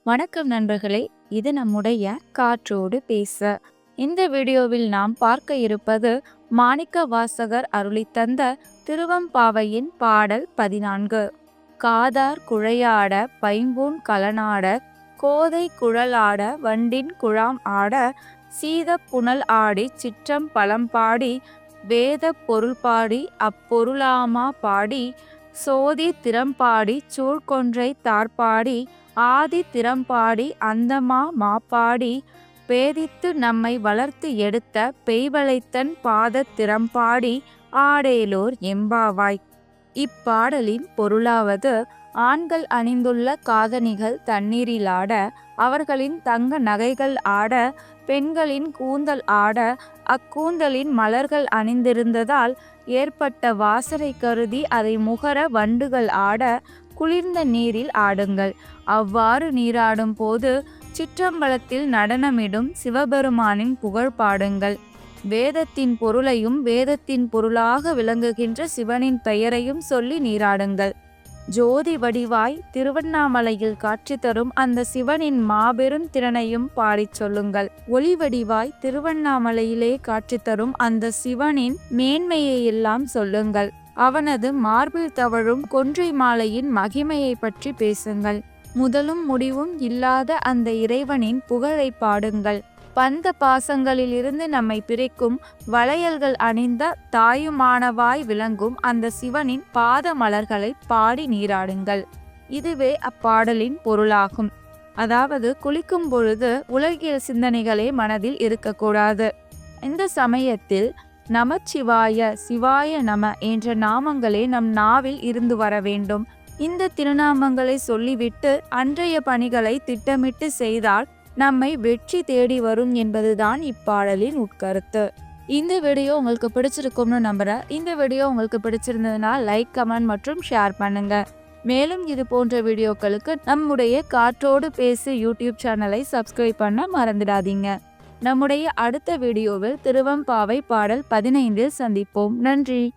வணக்கம் நண்பர்களே, இது நம்முடைய காற்றோடு பேச. இந்த வீடியோவில் நாம் பார்க்க இருப்பது மாணிக்க வாசகர் அருளித்தந்த திருவம்பாவையின் பாடல் 14. காதார் குழையாட பைம்பூன் கலனாட கோதை குழலாட வண்டின் குழாம் ஆட சீத புனல் ஆடி சிற்றம் பழம்பாடி வேத பொருள் பாடி அப்பொருளாமா பாடி சோதி திறம்பாடி சூழ்கொன்றை தார்பாடி ஆதி திறம்பாடி அந்தமா மாப்பாடி பேதித்து நம்மை வளர்த்து எடுத்த பெய்வளைத்தன் பாத திறம்பாடி ஆடேலோர் எம்பாவாய். இப்பாடலின் பொருளாவது, ஆண்கள் அணிந்துள்ள காதணிகள் தண்ணீரில் ஆட, அவர்களின் தங்க நகைகள் ஆட, பெண்களின் கூந்தல் ஆட, அக்கூந்தலின் மலர்கள் அணிந்திருந்ததால் ஏற்பட்ட வாசனை கருதி அதை முகர வண்டுகள் ஆட, குளிர்ந்த நீரில் ஆடுங்கள். அவ்வாறு நீராடும் போது சிற்றம்பலத்தில் நடனமிடும் சிவபெருமானின் புகழ் பாடுங்கள். வேதத்தின் பொருளையும் வேதத்தின் பொருளாக விளங்குகின்ற சிவனின் பெயரையும் சொல்லி நீராடுங்கள். ஜோதி வடிவாய் திருவண்ணாமலையில் காட்சி தரும் அந்த சிவனின் மாபெரும் திறனையும் பாடிச் சொல்லுங்கள். ஒளி வடிவாய் திருவண்ணாமலையிலே காட்சி தரும் அந்த சிவனின் மேன்மையை எல்லாம் சொல்லுங்கள். அவனது மார்பில் தவழும் கொன்றை மாலையின் மகிமையை பற்றி பேசுங்கள். முதலும் முடிவும் இல்லாத அந்த இறைவனின் புகழை பாடுங்கள். பந்த பாசங்களிலிருந்து நம்மை பிரிக்கும் வளையல்கள் அணிந்த தாயுமானவாய் விளங்கும் அந்த சிவனின் பாத மலர்களை பாடி நீராடுங்கள். இதுவே அப்பாடலின் பொருளாகும். அதாவது, குளிக்கும் பொழுது உலகியல் சிந்தனைகளே மனதில் இருக்கக்கூடாது. இந்த சமயத்தில் நமச்சிவாய, சிவாய நம என்ற நாமங்களே நம் நாவில் இருந்து வர வேண்டும். இந்த திருநாமங்களை சொல்லிவிட்டு அன்றைய பணிகளை திட்டமிட்டு செய்தால் நம்மை வெற்றி தேடி வரும் என்பதுதான் இப்பாடலின் உட்கருத்து. இந்த வீடியோ உங்களுக்கு பிடிச்சிருக்கும்னு நம்புறேன். இந்த வீடியோ உங்களுக்கு பிடிச்சிருந்ததுன்னா லைக், கமெண்ட் மற்றும் ஷேர் பண்ணுங்க. மேலும் இது போன்ற வீடியோக்களுக்கு நம்முடைய காற்றோடு பேசு யூடியூப் சேனலை சப்ஸ்கிரைப் பண்ண மறந்துடாதீங்க. நம்முடைய அடுத்த வீடியோவில் திருவம்பாவை பாடல் 15 சந்திப்போம். நன்றி.